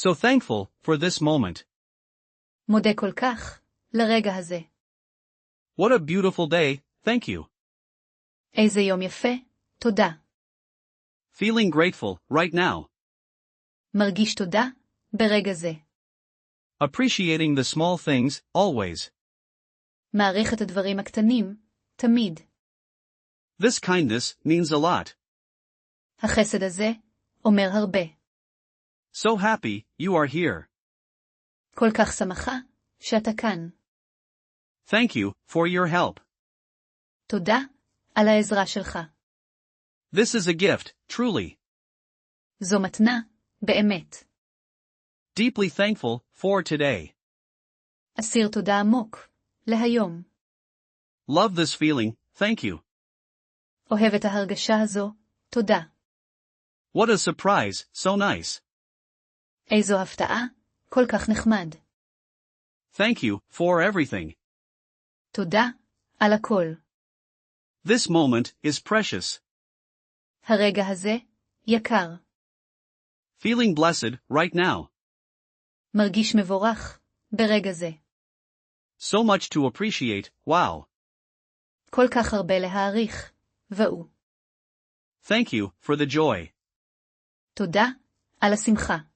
So thankful for this moment. מודה כל כך, לרגע הזה. What a beautiful day, thank you. איזה יום יפה, תודה. Feeling grateful, right now. מרגיש תודה, ברגע זה. Appreciating the small things, always. מעריך את הדברים הקטנים, תמיד. This kindness means a lot. החסד הזה, אומר הרבה. So happy, you are here. כל כך שמחה, שאתה כאן. Thank you, for your help. תודה, על העזרה שלך. This is a gift, truly. זו מתנה, באמת. Deeply thankful, for today. אסיר תודה עמוק, להיום. Love this feeling, thank you. אוהב את ההרגשה הזו, תודה. What a surprise, so nice. איזו הפתעה, כל כך נחמד. Thank you, for everything. תודה, על הכל. This moment is precious. הרגע הזה, יקר. Feeling blessed, right now. מרגיש מבורך, ברגע זה. So much to appreciate, wow. כל כך הרבה להעריך, ואו. Thank you, for the joy. תודה, על השמחה.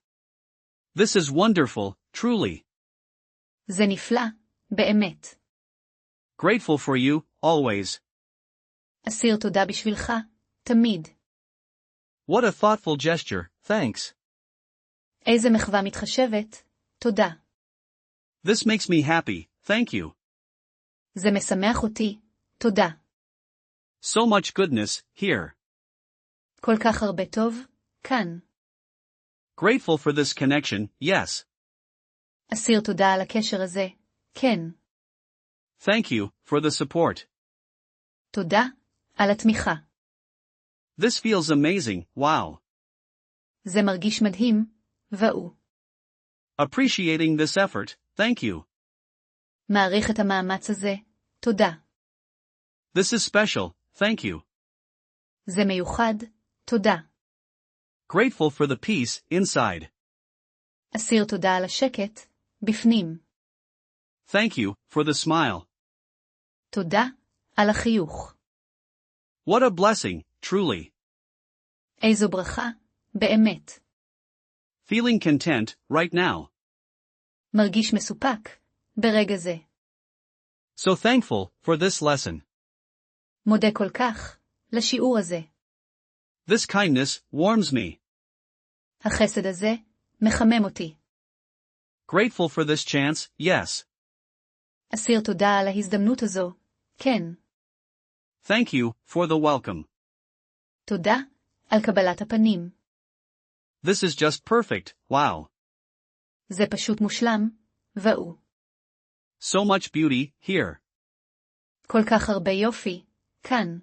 This is wonderful, truly. זה נפלא, באמת. Grateful for you, always. אסיר תודה בשבילך, תמיד. What a thoughtful gesture, thanks. איזה מחווה מתחשבת, תודה. This makes me happy, thank you. זה משמח אותי, תודה. So much goodness, here. כל כך הרבה טוב, כאן. Grateful for this connection, yes. אסיר תודה על הקשר הזה, כן. Thank you, for the support. תודה, על התמיכה. This feels amazing, wow. זה מרגיש מדהים, ואו. Appreciating this effort, thank you. מעריך את המאמץ הזה, תודה. This is special, thank you. זה מיוחד, תודה. Grateful for the peace, inside. אסיר תודה על השקט, בפנים. Thank you, for the smile. תודה, על החיוך. What a blessing, truly. איזו ברכה, באמת. Feeling content, right now. מרגיש מסופק, ברגע זה. So thankful, for this lesson. מודה כל כך, לשיעור הזה. This kindness, warms me. החסד הזה, מחמם אותי. Grateful for this chance, yes. אסיר תודה על ההזדמנות הזו, כן. Thank you, for the welcome. תודה, על קבלת הפנים. This is just perfect, wow. זה פשוט מושלם, ואו. So much beauty, here. כל כך הרבה יופי, כאן.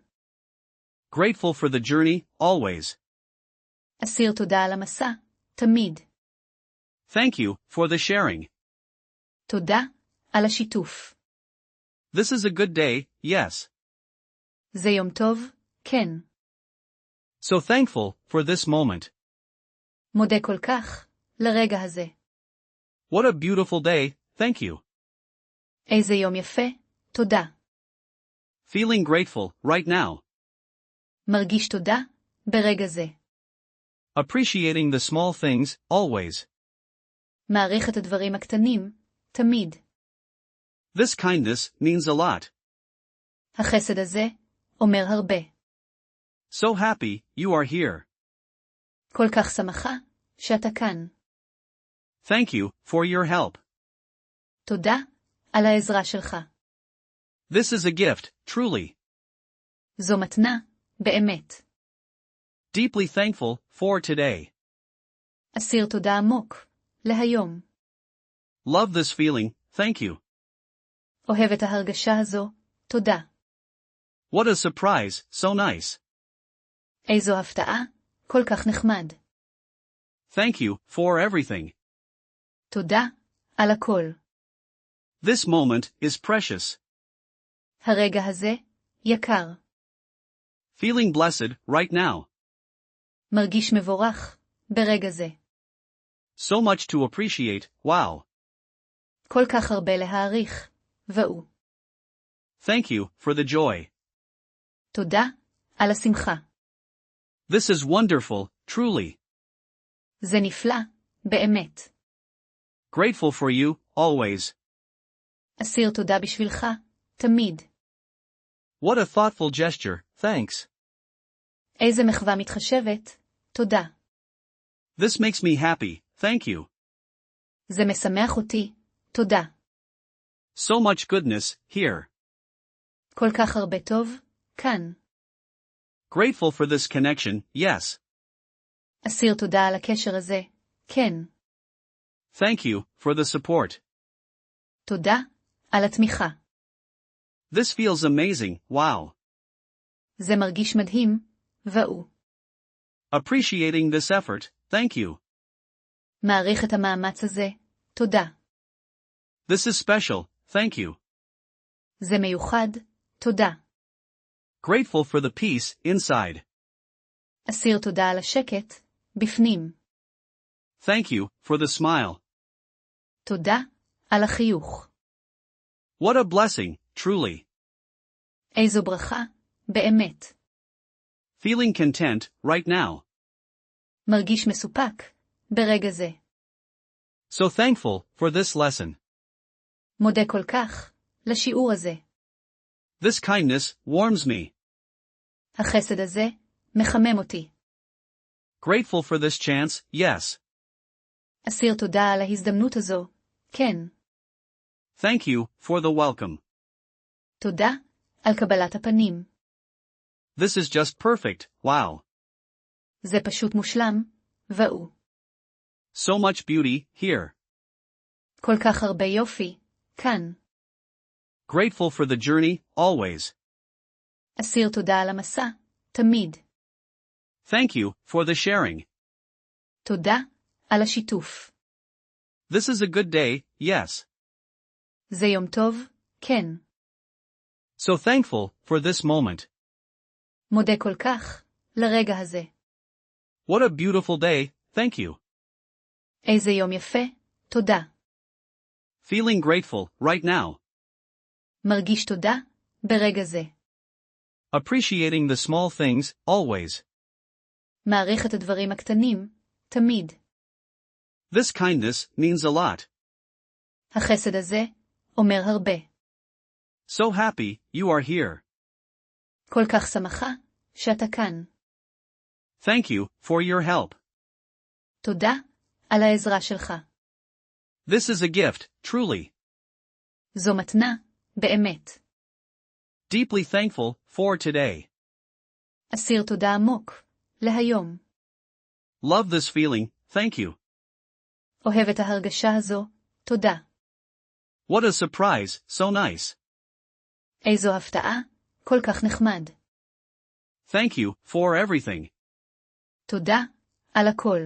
Grateful for the journey, always. אסיר תודה על המסע, תמיד. Thank you, for the sharing. תודה, על השיתוף. This is a good day, yes. זה יום טוב, כן. So thankful, for this moment. מודה כל כך, לרגע הזה. What a beautiful day, thank you. איזה יום יפה, תודה. Feeling grateful, right now. מרגיש תודה, ברגע זה. Appreciating the small things, always. מעריך את הדברים הקטנים, תמיד. This kindness, means a lot. החסד הזה, אומר הרבה. So happy, you are here. כל כך שמחה, שאתה כאן. Thank you, for your help. תודה, על העזרה שלך. This is a gift, truly. זו מתנה, באמת. Deeply thankful, for today. אסיר תודה עמוק, להיום. Love this feeling, thank you. אוהב את ההרגשה הזו, תודה. What a surprise, so nice. איזו הפתעה, כל כך נחמד. Thank you, for everything. תודה, על הכל. This moment, is precious. הרגע הזה, יקר. Feeling blessed, right now. מרגיש מבורך, ברגע זה. So much to appreciate, wow. כל כך הרבה להעריך. והוא. Thank you, for the joy. תודה, על השמחה. This is wonderful, truly. זה נפלא, באמת. Grateful for you, always. אסיר תודה בשבילך, תמיד. What a thoughtful gesture, thanks. איזה מחווה מתחשבת, תודה. This makes me happy, thank you. זה משמח אותי, תודה. So much goodness, here. כל כך הרבה טוב, כאן. Grateful for this connection, yes. אסיר תודה על הקשר הזה, כן. Thank you, for the support. תודה, על התמיכה. This feels amazing, wow. זה מרגיש מדהים, והוא. Appreciating this effort, thank you. מעריך את המאמץ הזה, תודה. This is special, thank you. זה מיוחד, תודה. Grateful for the peace, inside. אסיר תודה על השקט, בפנים. Thank you, for the smile. תודה, על החיוך. What a blessing, truly. איזו ברכה, באמת. Feeling content, right now. מרגיש מסופק, ברגע זה. So thankful, for this lesson. מודה כל כך, לשיעור הזה. This kindness, warms me. החסד הזה, מחמם אותי. Grateful for this chance, yes. אסיר תודה על ההזדמנות הזו, כן. Thank you, for the welcome. תודה, על קבלת הפנים. This is just perfect, wow. זה פשוט מושלם, והוא. So much beauty, here. כל כך הרבה יופי, כאן. Grateful for the journey, always. אסיר תודה על המסע, תמיד. Thank you, for the sharing. תודה, על השיתוף. This is a good day, yes. זה יום טוב, כן. So thankful, for this moment. מודה כל כך, לרגע הזה. What a beautiful day, thank you. איזה יום יפה, תודה. Feeling grateful, right now. מרגיש תודה, ברגע זה. Appreciating the small things, always. מעריך את הדברים הקטנים, תמיד. This kindness, means a lot. החסד הזה, אומר הרבה. So happy, you are here. כל כך שמחה, שאתה כאן. Thank you, for your help. תודה, על העזרה שלך. This is a gift, truly. זו מתנה, באמת. Deeply thankful, for today. אסיר תודה עמוק, להיום. Love this feeling, thank you. אוהב את ההרגשה הזו, תודה. What a surprise, so nice. איזו הפתעה, כל כך נחמד. Thank you, for everything. תודה, על הכל.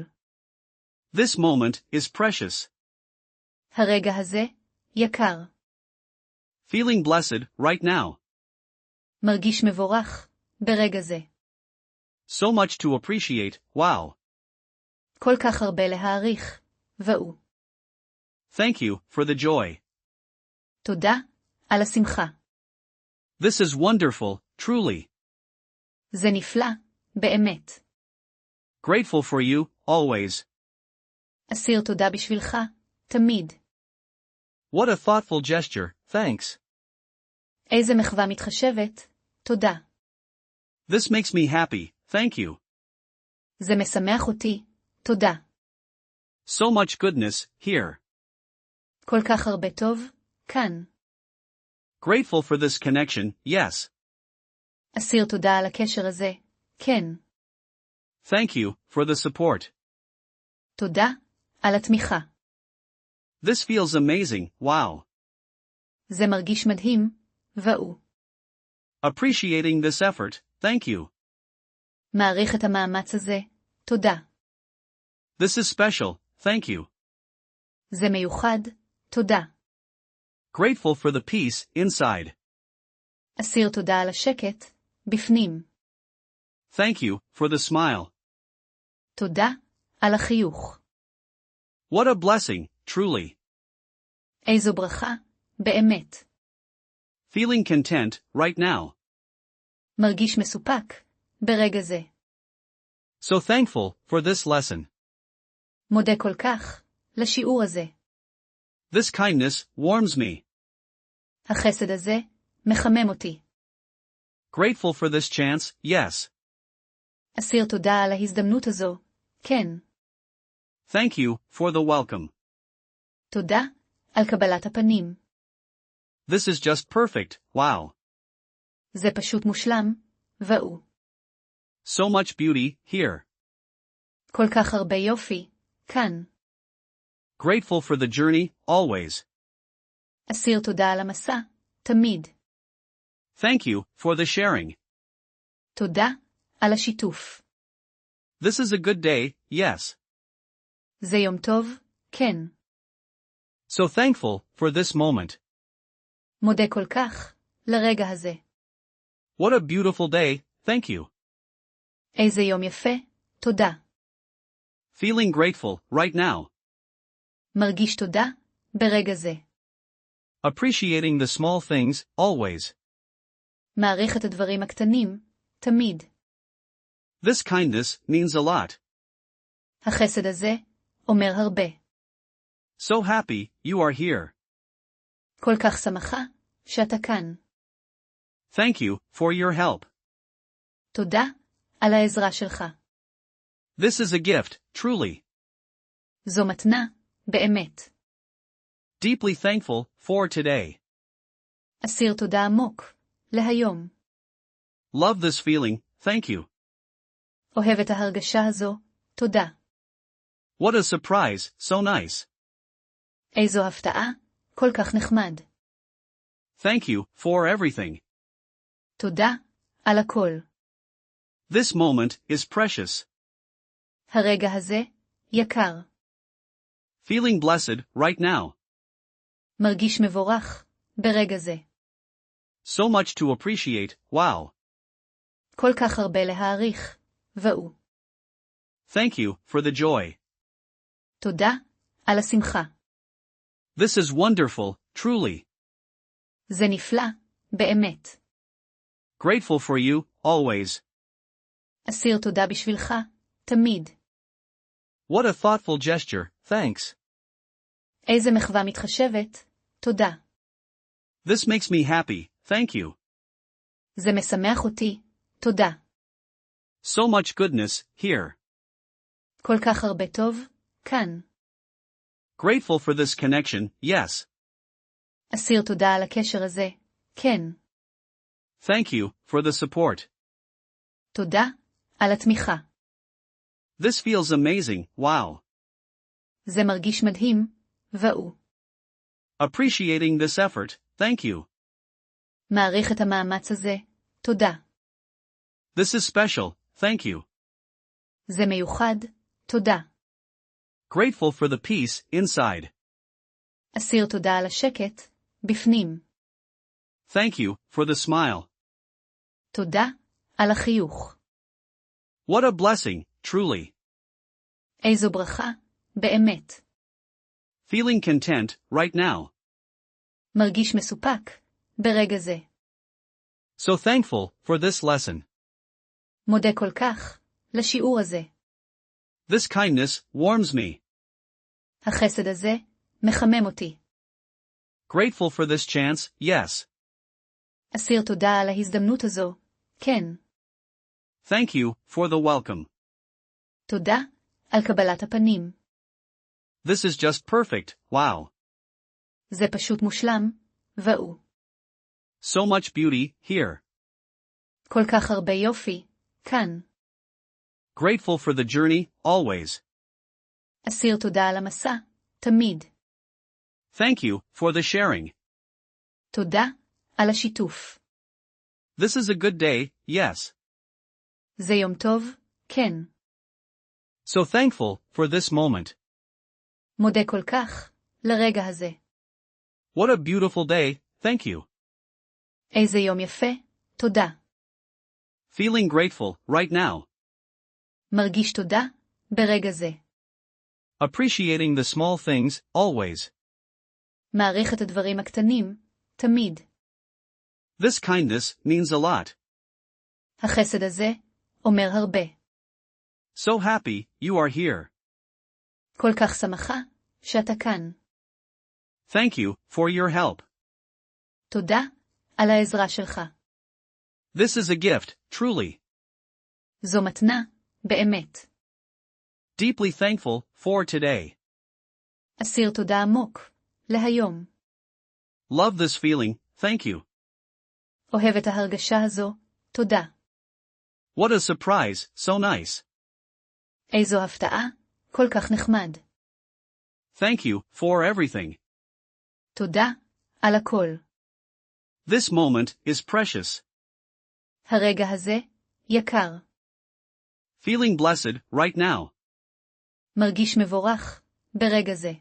This moment, is precious. הרגע הזה, יקר. Feeling blessed, right now. מרגיש מבורך, ברגע זה. So much to appreciate, wow. כל כך הרבה להעריך, והוא. Thank you, for the joy. תודה, על השמחה. This is wonderful, truly. זה נפלא, באמת. Grateful for you, always. אסיר תודה בשבילך, תמיד. What a thoughtful gesture, thanks. איזה מחווה מתחשבת, תודה. This makes me happy, thank you. זה משמח אותי, תודה. So much goodness, here. כל כך הרבה טוב, כאן. Grateful for this connection, yes. אסיר תודה על הקשר הזה, כן. Thank you, for the support. תודה, על התמיכה. This feels amazing, wow. זה מרגיש מדהים, והוא. Appreciating this effort, thank you. מעריך את המאמץ הזה, תודה. This is special, thank you. זה מיוחד, תודה. Grateful for the peace, inside. אסיר תודה על השקט, בפנים. Thank you, for the smile. תודה, על החיוך. What a blessing, truly. איזו ברכה, באמת. Feeling content, right now. מרגיש מסופק, ברגע זה. So thankful for this lesson. מודה כל כך, לשיעור הזה. This kindness warms me. החסד הזה, מחמם אותי. Grateful for this chance, yes. אסיר תודה על ההזדמנות הזו, כן. Thank you for the welcome. תודה, על קבלת הפנים. This is just perfect, wow. זה פשוט מושלם, ואו. So much beauty, here. כל כך הרבה יופי, כאן. Grateful for the journey, always. אסיר תודה על המסע, תמיד. Thank you for the sharing. תודה, על השיתוף. This is a good day, yes. זה יום טוב, כן. So thankful for this moment. מודה כל כך, לרגע הזה. What a beautiful day, thank you. איזה יום יפה, תודה. Feeling grateful, right now. מרגיש תודה, ברגע זה. Appreciating the small things, always. מעריך את הדברים הקטנים, תמיד. This kindness means a lot. החסד הזה, אומר הרבה. So happy, you are here. כל כך שמחה, שאתה כאן. Thank you for your help. תודה, על העזרה שלך. This is a gift, truly. זו מתנה, באמת. Deeply thankful for today. אסיר תודה עמוק, להיום. Love this feeling, thank you. אוהב את ההרגשה הזו, תודה. What a surprise, so nice. איזו הפתעה, כל כך נחמד. Thank you for everything. תודה, על הכל. This moment is precious. הרגע הזה, יקר. Feeling blessed, right now. מרגיש מבורך, ברגע זה. So much to appreciate, wow. כל כך הרבה להעריך, ואו. Thank you for the joy. תודה, על השמחה. This is wonderful, truly. זה נפלא, באמת. Grateful for you, always. אסיר תודה בשבילך, תמיד. What a thoughtful gesture, thanks. איזה מחווה מתחשבת, תודה. This makes me happy, thank you. זה משמח אותי, תודה. So much goodness, here. כל כך הרבה טוב, כאן. Grateful for this connection, yes. אסיר תודה על הקשר הזה, כן. Thank you for the support. תודה, על התמיכה. This feels amazing, wow. זה מרגיש מדהים, ואו. Appreciating this effort, thank you. מעריך את המאמץ הזה, תודה. This is special, thank you. זה מיוחד, תודה. Grateful for the peace inside. אסיר תודה על השקט, בפנים. Thank you for the smile. תודה, על החיוך. What a blessing, truly. איזו ברכה, באמת. Feeling content, right now. מרגיש מסופק, ברגע זה. So thankful for this lesson. מודה כל כך, לשיעור הזה. This kindness warms me. החסד הזה, מחמם אותי. Grateful for this chance, yes. אסיר תודה על ההזדמנות הזו, כן. Thank you for the welcome. תודה, על קבלת הפנים. This is just perfect, wow. זה פשוט מושלם, ואו. So much beauty, here. כל כך הרבה יופי, כאן. Grateful for the journey, always. אסיר תודה על המסע, תמיד. Thank you for the sharing. תודה, על השיתוף. This is a good day, yes. זה יום טוב, כן. So thankful for this moment. מודה כל כך, לרגע הזה. What a beautiful day, thank you. איזה יום יפה, תודה. Feeling grateful, right now. מרגיש תודה, ברגע זה. Appreciating the small things, always. מעריך את הדברים הקטנים, תמיד. This kindness means a lot. החסד הזה אומר הרבה. So happy, you are here. כל כך שמחה שאתה כאן. Thank you, for your help. תודה על העזרה שלך. This is a gift, truly. זו מתנה, באמת. Deeply thankful, for today. אסיר תודה עמוק, להיום. Love this feeling, thank you. אוהב את ההרגשה הזו, תודה. What a surprise, so nice. איזו הפתעה, כל כך נחמד. Thank you, for everything. תודה, על הכל. This moment is precious. הרגע הזה, יקר. Feeling blessed, right now. מרגיש מבורך, ברגע זה.